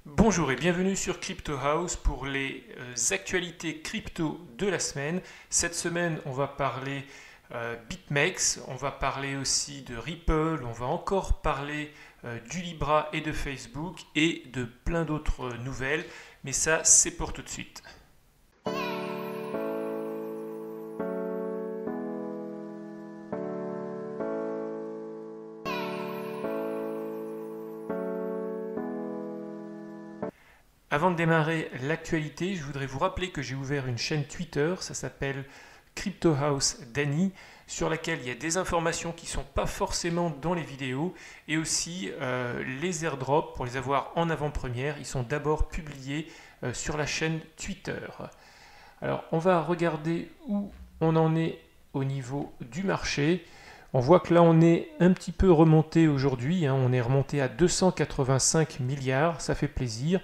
Bonjour et bienvenue sur Crypto House pour les actualités crypto de la semaine. Cette semaine, on va parler BitMEX, on va parler aussi de Ripple, on va encore parler du Libra et de Facebook et de plein d'autres nouvelles. Mais ça, c'est pour tout de suite. Avant de démarrer l'actualité, je voudrais vous rappeler que j'ai ouvert une chaîne Twitter, ça s'appelle Crypto House Danny, sur laquelle il y a des informations qui ne sont pas forcément dans les vidéos et aussi les airdrops pour les avoir en avant-première. Ils sont d'abord publiés sur la chaîne Twitter. Alors, on va regarder où on en est au niveau du marché. On voit que là, on est un petit peu remonté aujourd'hui. On est remonté à 285 milliards, ça fait plaisir.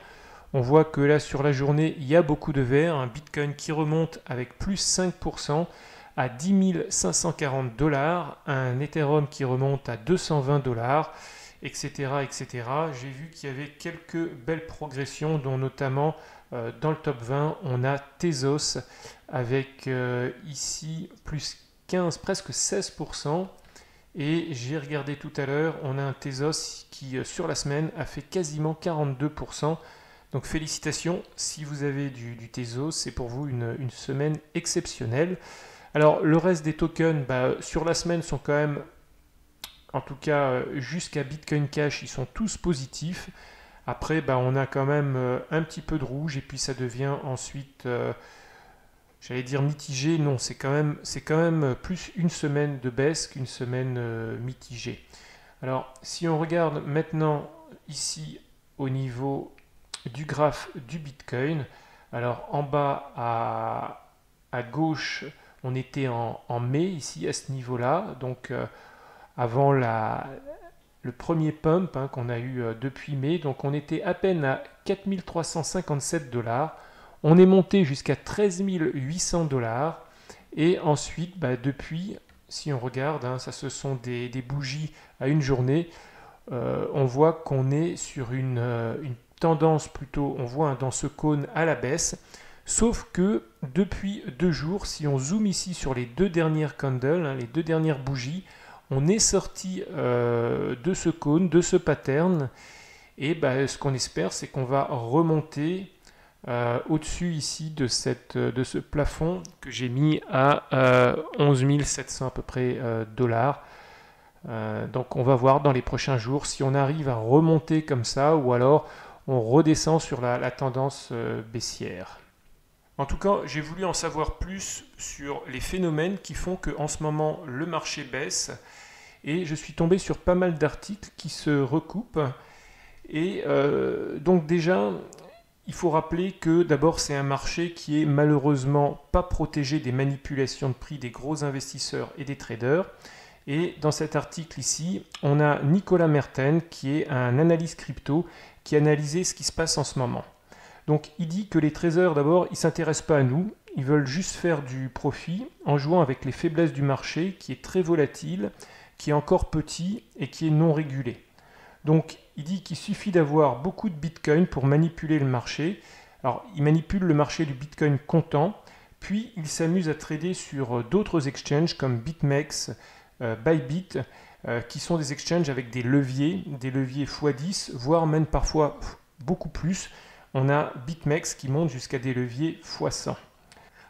On voit que là, sur la journée, il y a beaucoup de vert. Un Bitcoin qui remonte avec plus 5% à 10 540 $. Un Ethereum qui remonte à 220 $, etc., etc. J'ai vu qu'il y avait quelques belles progressions, dont notamment dans le top 20, on a Tezos avec ici plus 15, presque 16%. Et j'ai regardé tout à l'heure, on a un Tezos qui, sur la semaine, a fait quasiment 42%. Donc félicitations, si vous avez du Tezos, c'est pour vous une semaine exceptionnelle. Alors le reste des tokens, sur la semaine, sont quand même, en tout cas jusqu'à Bitcoin Cash, ils sont tous positifs. Après, on a quand même un petit peu de rouge et puis ça devient ensuite, j'allais dire mitigé. Non, c'est quand même plus une semaine de baisse qu'une semaine mitigée. Alors si on regarde maintenant ici au niveau du graphe du Bitcoin. Alors en bas à gauche, on était en mai ici à ce niveau-là, donc avant le premier pump qu'on a eu depuis mai, donc on était à peine à 4 357 $. On est monté jusqu'à 13 800 $. Et ensuite, depuis, si on regarde, ça ce sont des bougies à une journée, on voit qu'on est sur une tendance plutôt, on voit dans ce cône à la baisse, sauf que depuis 2 jours, si on zoome ici sur les deux dernières candles, les deux dernières bougies, on est sorti de ce cône, de ce pattern, et ce qu'on espère, c'est qu'on va remonter au-dessus ici de ce plafond que j'ai mis à 11 700 à peu près dollars. Donc on va voir dans les prochains jours si on arrive à remonter comme ça ou alors on redescend sur la tendance baissière. En tout cas, j'ai voulu en savoir plus sur les phénomènes qui font qu'en ce moment le marché baisse et je suis tombé sur pas mal d'articles qui se recoupent. Et donc déjà, il faut rappeler que d'abord c'est un marché qui est malheureusement pas protégé des manipulations de prix des gros investisseurs et des traders. Et dans cet article ici, on a Nicolas Merten qui est un analyste crypto qui analysait ce qui se passe en ce moment. Donc il dit que les traders d'abord, ils ne s'intéressent pas à nous, ils veulent juste faire du profit en jouant avec les faiblesses du marché qui est très volatile, qui est encore petit et qui est non régulé. Donc il dit qu'il suffit d'avoir beaucoup de Bitcoin pour manipuler le marché. Alors il manipule le marché du Bitcoin comptant, puis il s'amuse à trader sur d'autres exchanges comme BitMEX, Bybit, qui sont des exchanges avec des leviers x10, voire même parfois beaucoup plus. On a BitMEX qui monte jusqu'à des leviers x100.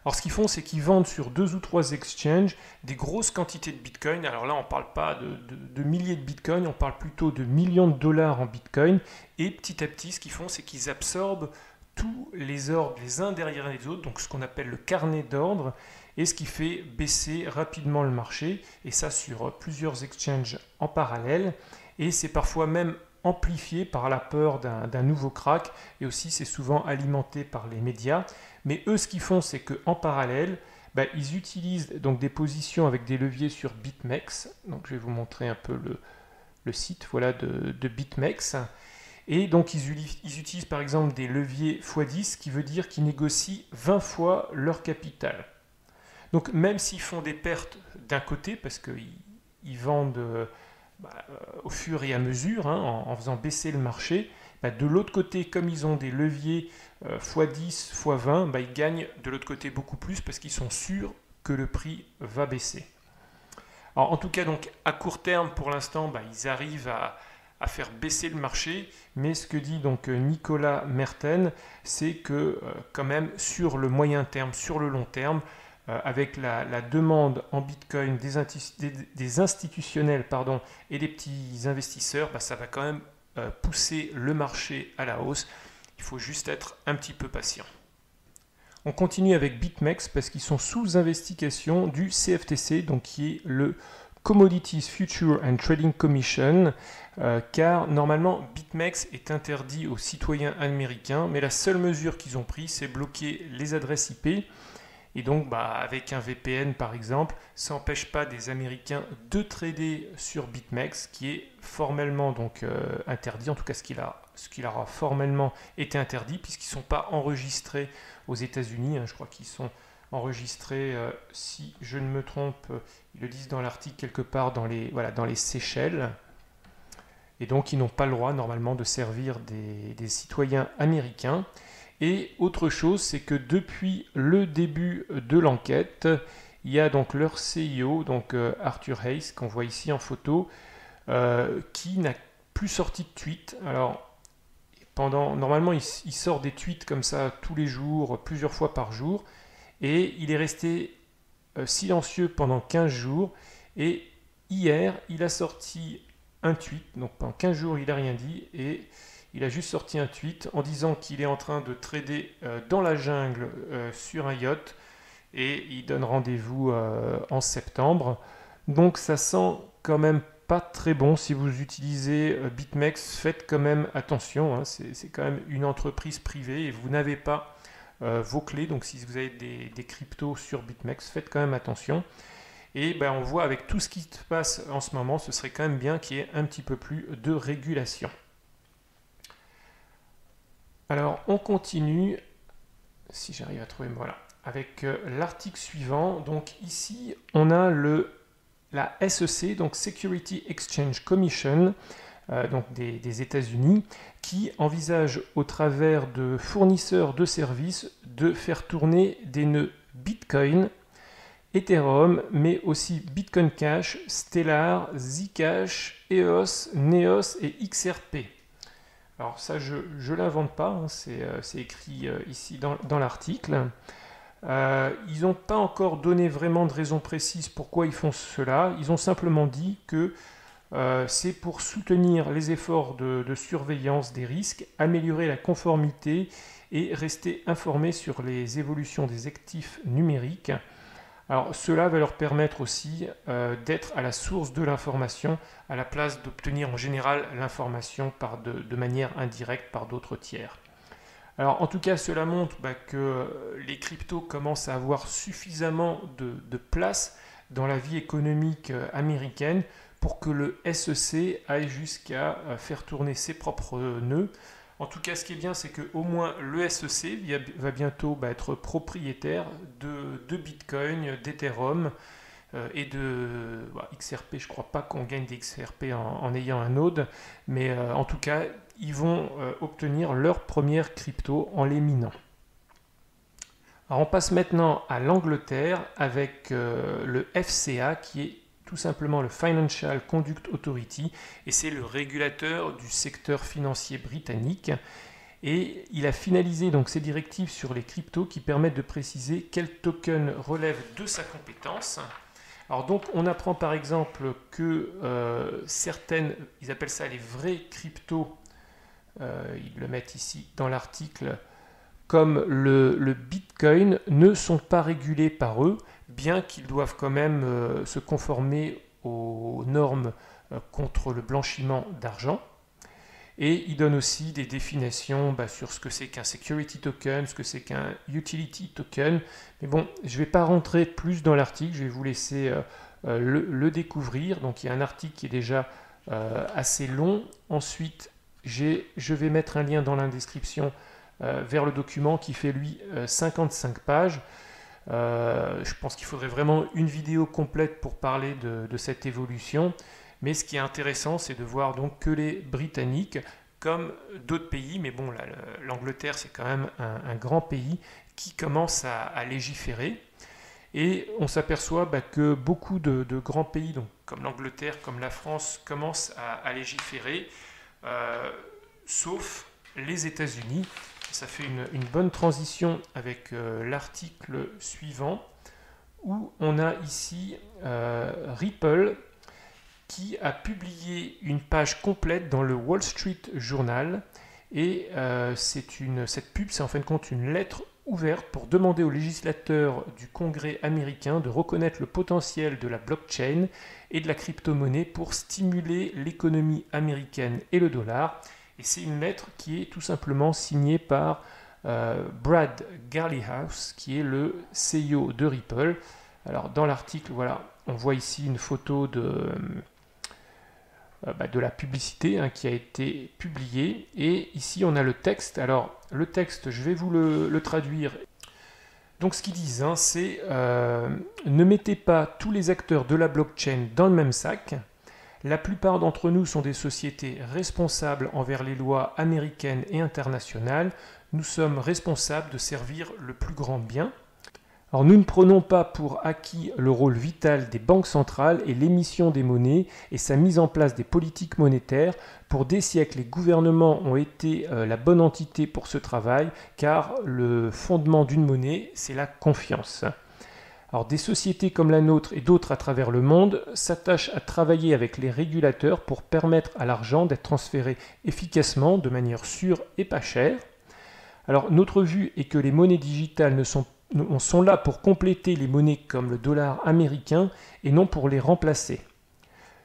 Alors ce qu'ils font, c'est qu'ils vendent sur 2 ou 3 exchanges des grosses quantités de Bitcoin. Alors là, on ne parle pas de milliers de Bitcoin, on parle plutôt de millions de dollars en Bitcoin. Et petit à petit, ce qu'ils font, c'est qu'ils absorbent tous les ordres les uns derrière les autres, donc ce qu'on appelle le carnet d'ordre, et ce qui fait baisser rapidement le marché, et ça sur plusieurs exchanges en parallèle, et c'est parfois même amplifié par la peur d'un nouveau crack, et aussi c'est souvent alimenté par les médias. Mais eux, ce qu'ils font, c'est qu'en parallèle, ils utilisent donc des positions avec des leviers sur BitMEX, donc je vais vous montrer un peu le site de BitMEX. Et donc ils utilisent par exemple des leviers x10, qui veut dire qu'ils négocient 20 fois leur capital. Donc même s'ils font des pertes d'un côté, parce qu'ils vendent au fur et à mesure, en faisant baisser le marché, de l'autre côté, comme ils ont des leviers x10, x20, ils gagnent de l'autre côté beaucoup plus parce qu'ils sont sûrs que le prix va baisser. Alors, en tout cas, donc, à court terme, pour l'instant, ils arrivent à faire baisser le marché, mais ce que dit donc Nicolas Mertens, c'est que quand même sur le moyen terme, sur le long terme, avec la demande en Bitcoin des institutionnels et des petits investisseurs, ça va quand même pousser le marché à la hausse. Il faut juste être un petit peu patient. On continue avec BitMEX parce qu'ils sont sous investigation du CFTC, donc qui est le Commodities Future and Trading Commission, car normalement BitMEX est interdit aux citoyens américains, mais la seule mesure qu'ils ont prise, c'est bloquer les adresses IP. Et donc, avec un VPN par exemple, ça n'empêche pas des Américains de trader sur BitMEX, qui est formellement donc interdit, en tout cas ce qui leur a formellement été interdit, puisqu'ils ne sont pas enregistrés aux États-Unis. Je crois qu'ils sont enregistrés, si je ne me trompe, ils le disent dans l'article quelque part dans les Seychelles. Et donc, ils n'ont pas le droit normalement de servir des citoyens américains. Et autre chose, c'est que depuis le début de l'enquête, il y a donc leur CEO, donc Arthur Hayes, qu'on voit ici en photo, qui n'a plus sorti de tweet. Alors, normalement, il sort des tweets comme ça tous les jours, plusieurs fois par jour, et il est resté silencieux pendant 15 jours. Et hier, il a sorti un tweet, donc pendant 15 jours, il n'a rien dit, et il a juste sorti un tweet en disant qu'il est en train de trader dans la jungle sur un yacht et il donne rendez-vous en septembre. Donc ça sent quand même pas très bon. Si vous utilisez BitMEX, faites quand même attention. C'est quand même une entreprise privée et vous n'avez pas vos clés. Donc si vous avez des cryptos sur BitMEX, faites quand même attention. Et on voit avec tout ce qui se passe en ce moment, ce serait quand même bien qu'il y ait un petit peu plus de régulation. Alors, on continue, si j'arrive à trouver, voilà, avec l'article suivant. Donc ici, on a la SEC, donc Security Exchange Commission, donc des États-Unis, qui envisage au travers de fournisseurs de services de faire tourner des nœuds Bitcoin, Ethereum, mais aussi Bitcoin Cash, Stellar, Zcash, EOS, Neos et XRP. Alors ça, je ne l'invente pas, c'est écrit ici dans l'article. Ils n'ont pas encore donné vraiment de raison précise pourquoi ils font cela. Ils ont simplement dit que c'est pour soutenir les efforts de surveillance des risques, améliorer la conformité et rester informés sur les évolutions des actifs numériques. Alors cela va leur permettre aussi d'être à la source de l'information à la place d'obtenir en général l'information de manière indirecte par d'autres tiers. Alors en tout cas cela montre que les cryptos commencent à avoir suffisamment de place dans la vie économique américaine pour que le SEC aille jusqu'à faire tourner ses propres nœuds. En tout cas, ce qui est bien, c'est qu'au moins le SEC va bientôt être propriétaire de Bitcoin, d'Ethereum et de XRP. Je ne crois pas qu'on gagne des XRP en ayant un node, mais en tout cas, ils vont obtenir leur première crypto en les minant. Alors, on passe maintenant à l'Angleterre avec le FCA qui est tout simplement le Financial Conduct Authority, et c'est le régulateur du secteur financier britannique. Et il a finalisé donc ses directives sur les cryptos qui permettent de préciser quel token relève de sa compétence. Alors donc on apprend par exemple que certaines, ils appellent ça les vrais cryptos, ils le mettent ici dans l'article, comme le Bitcoin, ne sont pas régulés par eux, bien qu'ils doivent quand même se conformer aux normes contre le blanchiment d'argent. Et il donne aussi des définitions sur ce que c'est qu'un security token, ce que c'est qu'un utility token. Mais bon, je ne vais pas rentrer plus dans l'article, je vais vous laisser le découvrir. Donc il y a un article qui est déjà assez long. Ensuite, je vais mettre un lien dans la description vers le document qui fait lui 55 pages. Je pense qu'il faudrait vraiment une vidéo complète pour parler de cette évolution. Mais ce qui est intéressant, c'est de voir donc que les Britanniques comme d'autres pays, mais bon, l'Angleterre c'est quand même un grand pays qui commence à légiférer. Et on s'aperçoit que beaucoup de grands pays, donc, comme l'Angleterre, comme la France, commencent à légiférer, sauf les États-Unis. Ça fait une bonne transition avec l'article suivant, où on a ici Ripple qui a publié une page complète dans le Wall Street Journal. Et cette pub, c'est en fin de compte une lettre ouverte pour demander aux législateurs du Congrès américain de reconnaître le potentiel de la blockchain et de la crypto-monnaie pour stimuler l'économie américaine et le dollar. Et c'est une lettre qui est tout simplement signée par Brad Garlinghouse, qui est le CEO de Ripple. Alors dans l'article, voilà, on voit ici une photo de la publicité qui a été publiée. Et ici, on a le texte. Alors, le texte, je vais vous le traduire. Donc, ce qu'ils disent, c'est ne mettez pas tous les acteurs de la blockchain dans le même sac. La plupart d'entre nous sont des sociétés responsables envers les lois américaines et internationales. Nous sommes responsables de servir le plus grand bien. Alors, nous ne prenons pas pour acquis le rôle vital des banques centrales et l'émission des monnaies et sa mise en place des politiques monétaires. Pour des siècles, les gouvernements ont été la bonne entité pour ce travail, car le fondement d'une monnaie, c'est la confiance. Alors, des sociétés comme la nôtre et d'autres à travers le monde s'attachent à travailler avec les régulateurs pour permettre à l'argent d'être transféré efficacement, de manière sûre et pas chère. Alors, notre vue est que les monnaies digitales sont là pour compléter les monnaies comme le dollar américain et non pour les remplacer.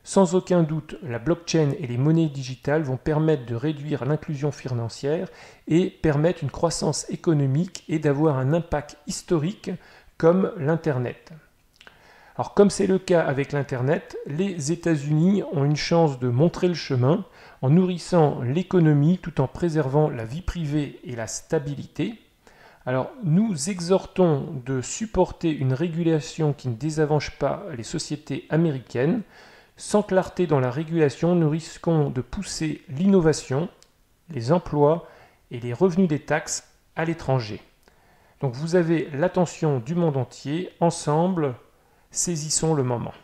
Sans aucun doute, la blockchain et les monnaies digitales vont permettre de réduire l'inclusion financière et permettre une croissance économique et d'avoir un impact historique comme l'Internet. Alors comme c'est le cas avec l'Internet, les États-Unis ont une chance de montrer le chemin en nourrissant l'économie tout en préservant la vie privée et la stabilité. Alors, nous exhortons de supporter une régulation qui ne désavantage pas les sociétés américaines. Sans clarté dans la régulation, nous risquons de pousser l'innovation, les emplois et les revenus des taxes à l'étranger. Donc, vous avez l'attention du monde entier. Ensemble, saisissons le moment.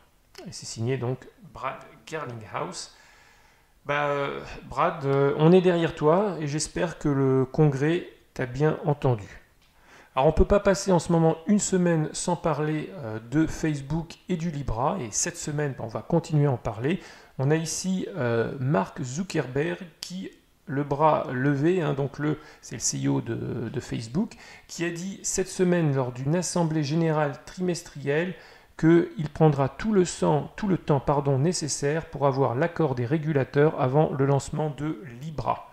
Et c'est signé donc Brad Garlinghouse. Brad, on est derrière toi et j'espère que le Congrès t'a bien entendu. Alors on ne peut pas passer en ce moment une semaine sans parler de Facebook et du Libra, et cette semaine on va continuer à en parler. On a ici Mark Zuckerberg qui, le bras levé, c'est le CEO de Facebook, qui a dit cette semaine lors d'une assemblée générale trimestrielle qu'il prendra tout le temps nécessaire pour avoir l'accord des régulateurs avant le lancement de Libra.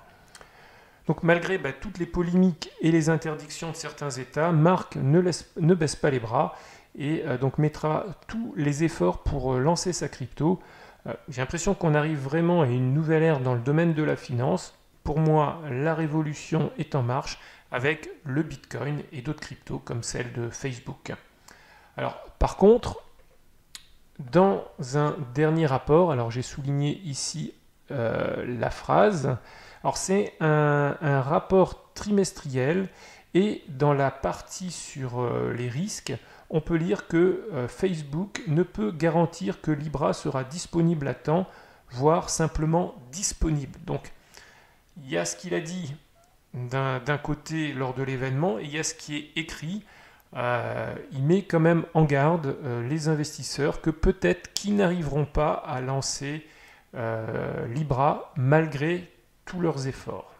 Donc malgré toutes les polémiques et les interdictions de certains États, Mark ne baisse pas les bras et donc mettra tous les efforts pour lancer sa crypto. J'ai l'impression qu'on arrive vraiment à une nouvelle ère dans le domaine de la finance. Pour moi, la révolution est en marche avec le Bitcoin et d'autres cryptos comme celle de Facebook. Alors par contre, dans un dernier rapport, alors j'ai souligné ici la phrase. Alors c'est un rapport trimestriel et dans la partie sur les risques, on peut lire que Facebook ne peut garantir que Libra sera disponible à temps, voire simplement disponible. Donc il y a ce qu'il a dit d'un côté lors de l'événement et il y a ce qui est écrit. Il met quand même en garde les investisseurs que peut-être qu'ils n'arriveront pas à lancer Libra malgré tous leurs efforts.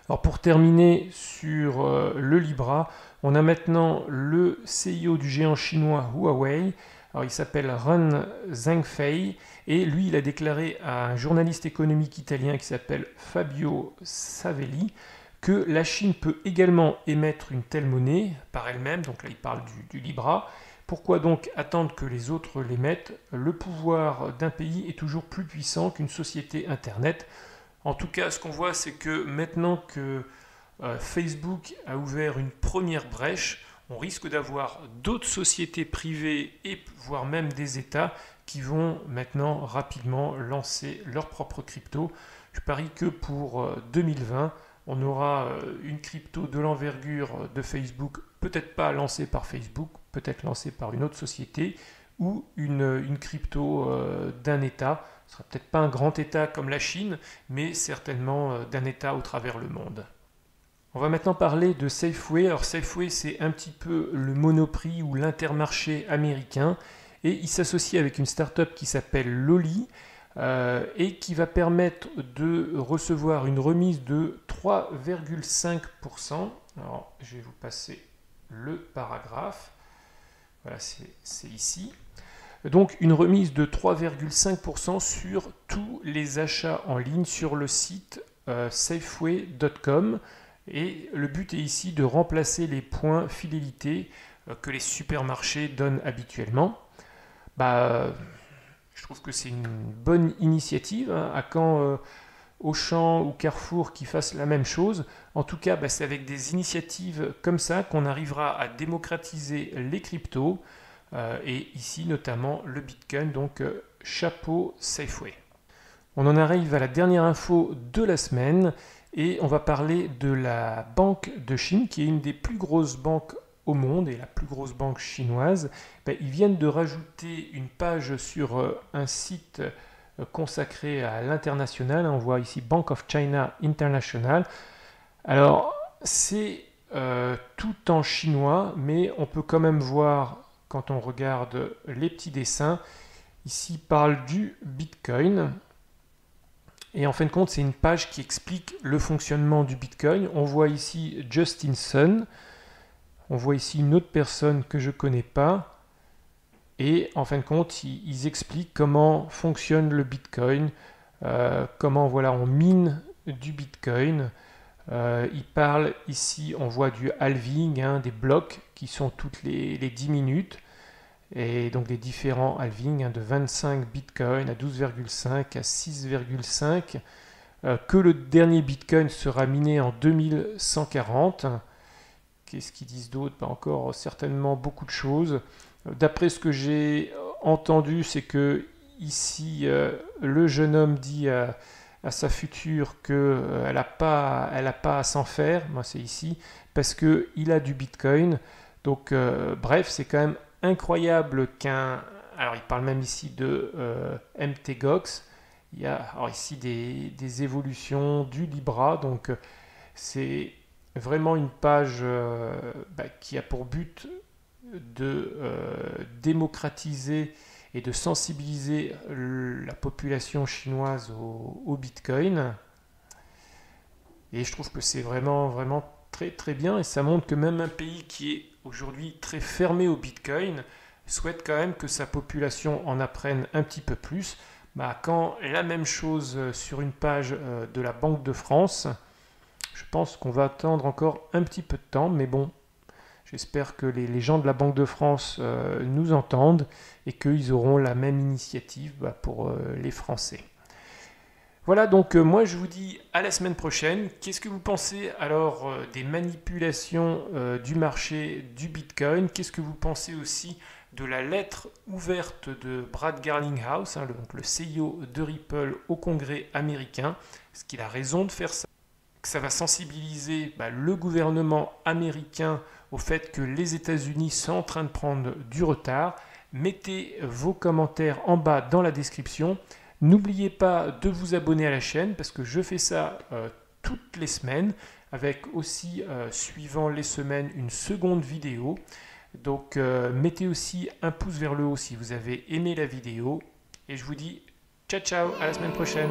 Alors pour terminer sur le Libra, on a maintenant le CEO du géant chinois Huawei. Alors il s'appelle Ren Zhengfei et lui il a déclaré à un journaliste économique italien qui s'appelle Fabio Savelli que la Chine peut également émettre une telle monnaie par elle-même, donc là il parle du Libra. Pourquoi donc attendre que les autres l'émettent? Le pouvoir d'un pays est toujours plus puissant qu'une société Internet. En tout cas, ce qu'on voit, c'est que maintenant que Facebook a ouvert une première brèche, on risque d'avoir d'autres sociétés privées et voire même des États qui vont maintenant rapidement lancer leur propre crypto. Je parie que pour 2020, on aura une crypto de l'envergure de Facebook, peut-être pas lancée par Facebook, peut-être lancée par une autre société, ou une crypto d'un État. Ce ne sera peut-être pas un grand État comme la Chine, mais certainement d'un État au travers le monde. On va maintenant parler de Safeway. Alors Safeway, c'est un petit peu le Monoprix ou l'Intermarché américain, et il s'associe avec une start-up qui s'appelle Lolly, et qui va permettre de recevoir une remise de 3,5%. Alors, je vais vous passer le paragraphe. Voilà, c'est ici. Donc, une remise de 3,5% sur tous les achats en ligne sur le site safeway.com. Et le but est ici de remplacer les points fidélité que les supermarchés donnent habituellement. Je trouve que c'est une bonne initiative, hein, à quand Auchan ou Carrefour qui fassent la même chose. En tout cas, c'est avec des initiatives comme ça qu'on arrivera à démocratiser les cryptos, et ici notamment le Bitcoin, donc chapeau Safeway. On en arrive à la dernière info de la semaine et on va parler de la Banque de Chine, qui est une des plus grosses banques au monde et la plus grosse banque chinoise. Ils viennent de rajouter une page sur un site consacré à l'international. On voit ici Bank of China International. Alors c'est tout en chinois, mais on peut quand même voir, quand on regarde les petits dessins, ici il parle du Bitcoin. Et en fin de compte, c'est une page qui explique le fonctionnement du Bitcoin. On voit ici Justin Sun. On voit ici une autre personne que je ne connais pas. Et en fin de compte, ils expliquent comment fonctionne le Bitcoin, comment on mine du Bitcoin. Ils parlent ici, on voit du halving, hein, des blocs qui sont toutes les 10 minutes. Et donc les différents halvings, hein, de 25 Bitcoin à 12,5 à 6,5. Que le dernier Bitcoin sera miné en 2140. Qu'est-ce qu'ils disent d'autre? Encore certainement beaucoup de choses. D'après ce que j'ai entendu, c'est que ici, le jeune homme dit à sa future qu'elle n'a pas à s'en faire. Moi, c'est ici, parce qu'il a du Bitcoin. Donc, bref, c'est quand même incroyable Alors, il parle même ici de MTGOX. Il y a alors ici des évolutions du Libra. Donc, c'est vraiment une page qui a pour but de démocratiser et de sensibiliser la population chinoise au Bitcoin. Et je trouve que c'est vraiment très très bien, et ça montre que même un pays qui est aujourd'hui très fermé au Bitcoin souhaite quand même que sa population en apprenne un petit peu plus. Quand la même chose sur une page de la Banque de France, je pense qu'on va attendre encore un petit peu de temps, mais bon, j'espère que les gens de la Banque de France nous entendent et qu'ils auront la même initiative pour les Français. Voilà, donc moi je vous dis à la semaine prochaine. Qu'est-ce que vous pensez alors des manipulations du marché du Bitcoin? Qu'est-ce que vous pensez aussi de la lettre ouverte de Brad Garlinghouse, hein, donc le CEO de Ripple au Congrès américain? Est-ce qu'il a raison de faire ça? Que ça va sensibiliser le gouvernement américain au fait que les États-Unis sont en train de prendre du retard? Mettez vos commentaires en bas dans la description. N'oubliez pas de vous abonner à la chaîne parce que je fais ça toutes les semaines, avec aussi, suivant les semaines, une seconde vidéo. Donc mettez aussi un pouce vers le haut si vous avez aimé la vidéo. Et je vous dis ciao ciao, à la semaine prochaine.